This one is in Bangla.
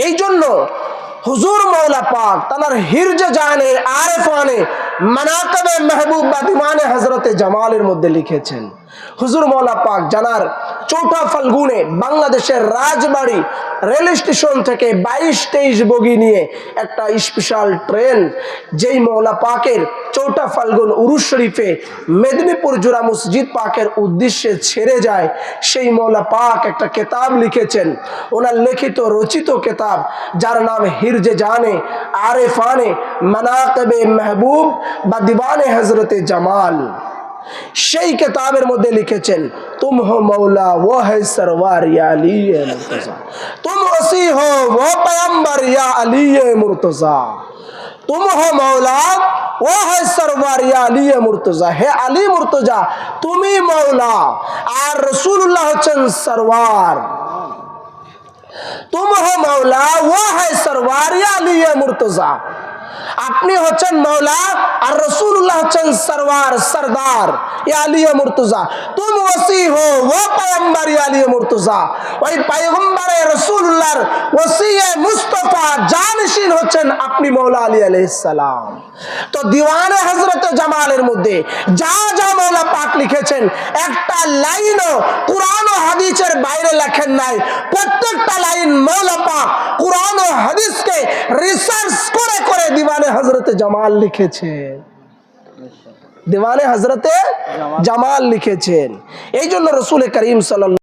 এই জন্য হুজুর মৌলা পাক তানার হিরজে জানে আরেফানে মানাকিবে মেহবুব বা দিওয়ানে হযরতে জামালের মধ্যে লিখেছেন। হুজুর মৌলা পাক জানার ৪টা ফাল্গুনে বাংলাদেশের রাজবাড়ী রেল স্টেশন থেকে ২২-২৩ বগি নিয়ে একটা স্পেশাল ট্রেন যেই মৌলা পাকের ৪টা ফাল্গুন উরুস শরীফে মেদিনীপুর জোড়া মসজিদ পাকের উদ্দেশ্যে ছেড়ে যায়, সেই মৌলা পাক একটা কিতাব লিখেছেন। ওনার লিখিত রচিত কিতাব যার নাম হিরজে জানে আরেফানে মানাকিবে মেহবুব বা দিওয়ানে হযরতে জামাল। সেই কিতাবের মধ্যে লিখেছেন, तुम हो मौला वो है सरवार या अली मुर्तजा, तुम वसी हो वो पैगंबर या अली मुर्तजा, तुम हो मौला वो है सरवार या अली मुर्तजा, हे अली मुर्तजा তুমি মৌলা আর রাসূলুল্লাহ হচ্ছেন সরওয়ার। तुम हो मौला वो है सरवार या अली मुर्तजा, আপনি হচ্ছেন মৌলা আর রাসূলুল্লাহ হচ্ছেন সরওয়ার সরদার ইয়া আলী মুর্তজা। তুম ওসি হো ও পয়গম্বর ইয়া আলী মুর্তজা, ওই পয়গম্বরে রাসূলুল্লাহর ওসিয়ে মুস্তাফা জানশীন হচ্ছেন আপনি মৌলা আলী আলাইহিস সালাম। তো দিওয়ানে হযরতে জামালের মধ্যে যা যা মৌলা পাক লিখেছেন একটা লাইনও কুরআন ও হাদিসের বাইরে লেখেন নাই। প্রত্যেকটা লাইন মৌলা পাক কুরআন ও হাদিসকে রিসার্চ করে করে দিওয়ানে হযরতে জামাল লিখেছেন, দিওয়ানে হযরতে জামাল লিখেছেন। এই জন্য রাসূল করিম সাল্লাল্লাহু